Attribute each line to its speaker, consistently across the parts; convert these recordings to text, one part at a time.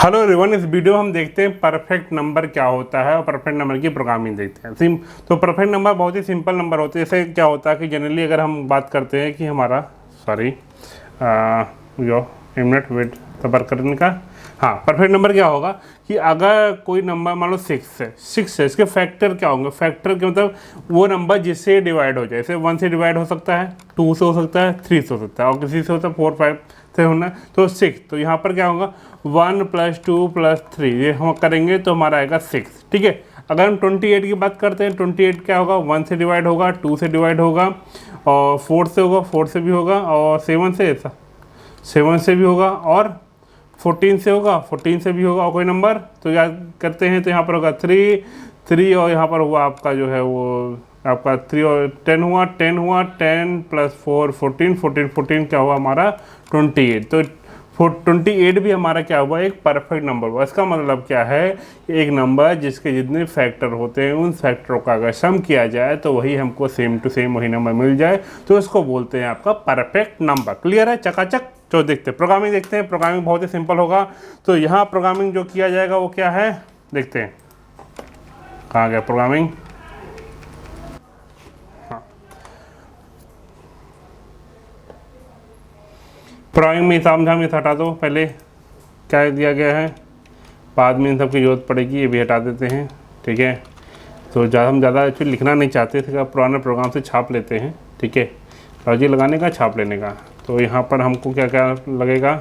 Speaker 1: Hello everyone, इस video हम देखते हैं परफेक्ट नंबर क्या होता है और परफेक्ट नंबर की प्रोग्रामिंग देखते हैं। तो परफेक्ट नंबर बहुत ही सिंपल नंबर होते हैं। जैसे क्या होता है कि जनरली अगर हम बात करते हैं कि हमारा जो मिनट वेट सबर करने का, हाँ, परफेक्ट नंबर क्या होगा कि अगर कोई नंबर मान लो 6 है, इसके फैक्टर क्या होंगे। फैक्टर के मतलब वो नंबर जिससे डिवाइड हो जाए। जैसे 1 से डिवाइड हो सकता है, 2 से हो सकता है, 3 से हो सकता है और किसी से होता है 4 5 से होना है, तो 6। तो यहाँ पर क्या होगा 1 + 2 + 3, ये हम करेंगे तो हमारा आएगा 6। ठीक है। अगर हम 28 की बात करते हैं, 28 क्या होगा, 1 से डिवाइड होगा, 2 से डिवाइड होगा और 4 से होगा, 4 से भी होगा और 7 से भी होगा और 14 से होगा, 14 से भी होगा और कोई नंबर तो याद करते हैं तो यहाँ पर होगा 3 और यहाँ पर हुआ आपका जो है वो आपका 3 और 10 हुआ, 10 + 4 14 क्या हुआ हमारा 28। तो 28 भी हमारा क्या हुआ, एक परफेक्ट नंबर हुआ। इसका मतलब क्या है, एक नंबर जिसके जितने फैक्टर होते हैं उन फैक्टरों का अगर सम किया जाए तो वही हमको सेम टू सेम वही नंबर मिल जाए, तो इसको बोलते हैं आपका परफेक्ट नंबर। क्लियर है, चकाचक। तो देखते हैं प्रोग्रामिंग, देखते हैं प्रोग्रामिंग बहुत ही सिंपल होगा। तो यहाँ प्रोग्रामिंग जो किया जाएगा वो क्या है, देखते हैं कहाँ गया प्रोग्रामिंग। प्रोग्रामिंग में सामझाम ये हटा दो, पहले क्या दिया गया है, बाद में इन सब की जरूरत पड़ेगी, ये भी हटा देते हैं। ठीक है। तो हम ज़्यादा एक्चुअली लिखना नहीं चाहते थे, पुराने प्रोग्राम से छाप लेते हैं। ठीक है, लॉजिक लगाने का, छाप लेने का। तो यहाँ पर हमको क्या क्या लगेगा,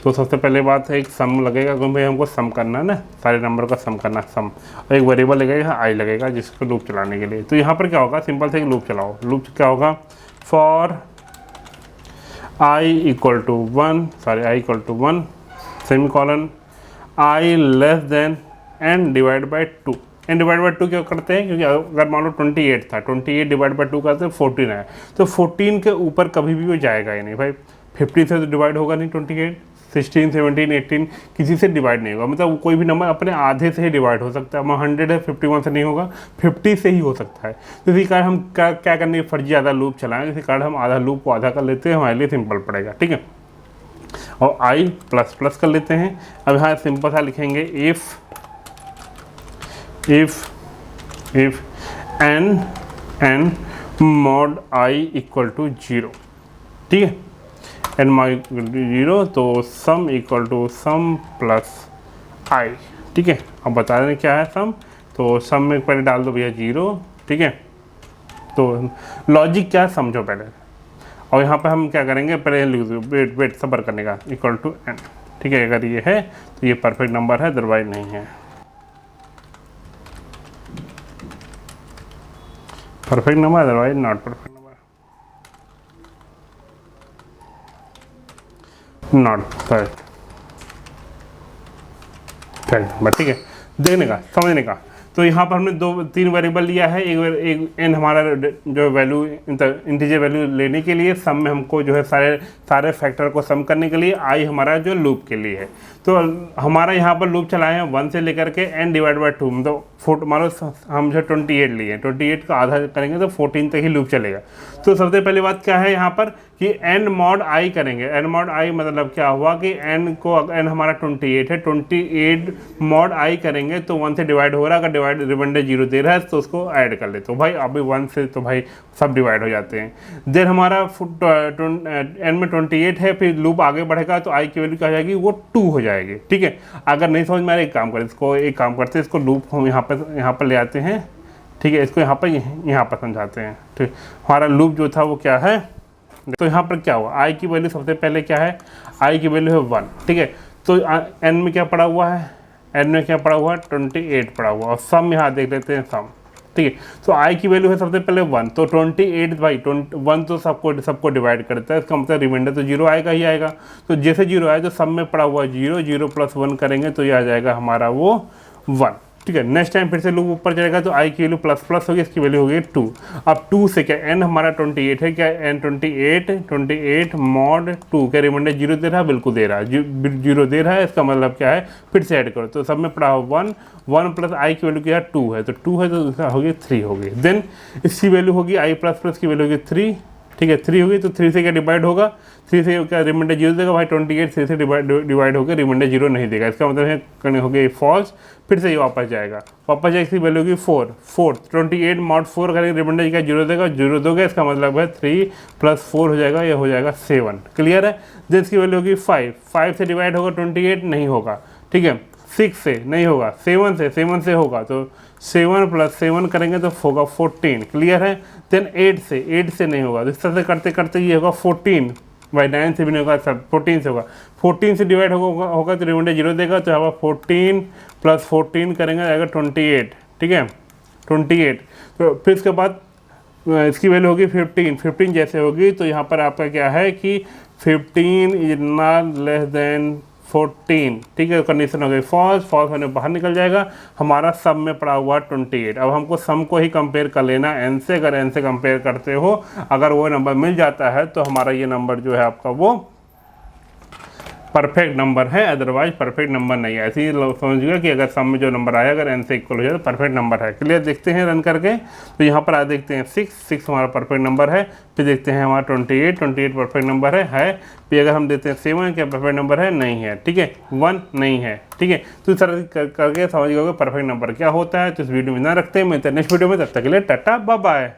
Speaker 1: तो सबसे पहले बात है एक सम लगेगा, क्योंकि भाई हमको सम करना है ना, सारे नंबर का सम करना, सम। और एक वेरिएबल लगेगा आई लगेगा जिसको लूप चलाने के लिए। तो यहाँ पर क्या होगा, सिंपल से लूप चलाओ। लूप क्या होगा, for i = 1 semicolon i less than n divide by 2। n divide by 2 क्यों करते हैं, क्योंकि अगर मान लो 28 था, 28 डिवाइड बाई 2 करते हैं 14 है, तो 14 के ऊपर कभी भी वो जाएगा ही नहीं भाई। 50 से तो डिवाइड होगा नहीं 28, 16 17 18 किसी से डिवाइड नहीं होगा। मतलब कोई भी नंबर अपने आधे से ही डिवाइड हो सकता है। 100 है, 51 से नहीं होगा, 50 से ही हो सकता है। तो इसी कारण हम क्या करने फर्जी आधा लूप चलाएं, इसी कारण हम आधा लूप को आधा कर लेते हैं, हमारे लिए सिंपल पड़ेगा। ठीक है। और i ++ कर लेते हैं। अब यहाँ सिंपल सा लिखेंगे इफ n mod i = 0। ठीक है, n mod 0 तो सम = सम + i। ठीक है। अब बता दें क्या है सम, तो सम में पहले डाल दो भैया 0। ठीक है। तो लॉजिक क्या समझो पहले, और यहाँ पर हम क्या करेंगे, पहले लिख दो वेट सबर करने का = n। ठीक है, अगर ये है तो ये परफेक्ट नंबर है, अदरवाइज नहीं है। Perfect number, otherwise not perfect number, not correct number. ठीक है, देखने का, समझने का। तो यहाँ पर हमने 3 वेरिएबल लिया है। एक n हमारा जो वैल्यू इंटीजर वैल्यू लेने के लिए, सम में हमको जो है सारे फैक्टर को सम करने के लिए, i हमारा जो लूप के लिए है। तो हमारा यहाँ पर लूप चलाए हैं 1 से लेकर के n डिवाइड बाई 2, मतलब मान लो हम जो 28 लिए, 28 का आधा करेंगे तो 14 तक ही लूप चलेगा। तो सबसे पहली बात क्या है यहाँ पर कि n mod i करेंगे। n mod i मतलब क्या हुआ कि n हमारा 28 है, 28 mod i करेंगे तो 1 से डिवाइड हो रहा है, अगर डिवाइड रिमाइंडर 0 दे रहा है तो उसको ऐड कर ले। तो भाई अभी 1 से तो भाई सब डिवाइड हो जाते हैं। देन हमारा n में 28 है, फिर लूप आगे बढ़ेगा तो i की वैल्यू क्या हो जाएगी, वो 2 हो जाएगी। ठीक है। अगर नहीं समझ में आ रहा, एक काम करते हैं, इसको लूप हम यहाँ पर ले आते हैं। ठीक है, इसको यहाँ पर समझाते हैं। ठीक, हमारा लूप जो था वो क्या है, तो यहाँ पर क्या हुआ, i की वैल्यू सबसे पहले क्या है, i की वैल्यू है 1। ठीक है। तो n में क्या पड़ा हुआ है, n में क्या पड़ा हुआ है, 28 पड़ा हुआ, और सम यहाँ देख लेते हैं सम। ठीक है। तो i की वैल्यू है सबसे पहले 1, तो 28 भाई 1 तो सबको डिवाइड करता है, इसका मतलब रिमाइंडर तो 0 आएगा ही आएगा। तो जैसे 0 आए तो सम में पड़ा हुआ 0 + 1 करेंगे तो ये आ जाएगा हमारा वो 1। ठीक है। नेक्स्ट टाइम फिर से लूप ऊपर चलेगा तो i की वैल्यू ++ होगी, इसकी वैल्यू होगी 2। अब 2 से क्या, n हमारा 28 है, क्या n 28 mod 2, क्या रिमाइंडर 0 दे रहा है, बिल्कुल दे रहा है, 0 दे रहा है। इसका मतलब क्या है, फिर से ऐड करो तो सब में पड़ा 1 + i की वैल्यू क्या है 2 है, तो 2 है तो इसका होगी 3 होगी। देन इसकी वैल्यू होगी i ++ की वैल्यू होगी 3। ठीक है 3 होगी तो 3 से क्या डिवाइड होगा, 3 से क्या रिमाइंडर 0 देगा भाई, 28 3 से डिवाइड होकर रिमाइंडर 0 नहीं देगा, इसका मतलब है करने हो गई फॉल्स। फिर से ये वापस जाएगा, वापस जाएगी, इसकी वैल्यू होगी 4 28 mod 4 करेंगे, रिमाइंडर क्या 0 देगा, 0 दोगे, इसका मतलब है 3 + 4 हो जाएगा, ये हो जाएगा 7। क्लियर है। जब इसकी वैल्यू होगी 5 से डिवाइड होगा 28 नहीं होगा, ठीक है 6 से नहीं होगा, 7 से होगा, तो 7 + 7 करेंगे तो होगा 14। क्लियर है। देन 8 से नहीं होगा, तो इस तरह से करते करते ये होगा 14 भाई, 9 से भी नहीं होगा, सब 14 से होगा, 14 से डिवाइड होगा तो रिमाइंडर 0 देगा, तो यहाँ 14 + 14 करेंगे आएगा 28। ठीक है 28। तो फिर इसके बाद इसकी वैल्यू होगी 15 जैसे होगी, तो यहाँ पर आपका क्या है कि 15 इज नॉट लेस देन 14। ठीक है, कंडीशन हो गई फॉल्स होने बाहर निकल जाएगा, हमारा सम में पड़ा हुआ 28। अब हमको सम को ही कंपेयर कर लेना एन से, अगर एन से कंपेयर करते हो, अगर वो नंबर मिल जाता है तो हमारा ये नंबर जो है आपका वो परफेक्ट नंबर है, अदरवाइज परफेक्ट नंबर नहीं है। ऐसे ही समझिएगा कि अगर सम में जो नंबर आया अगर एन से इक्वल हो जाए तो परफेक्ट नंबर है। क्लियर। देखते हैं रन करके, तो यहाँ पर आ देखते हैं 6 हमारा परफेक्ट नंबर है। फिर देखते हैं हमारा 28 परफेक्ट नंबर है। फिर अगर हम देते हैं 7 क्या परफेक्ट नंबर है, नहीं है। ठीक है 1 नहीं है। ठीक है, तो इस तरह करके समझ गए परफेक्ट नंबर क्या होता है। तो इस वीडियो में ना रखते हैं, मिलते हैं नेक्स्ट वीडियो में, तब तक के लिए टाटा बाय बाय।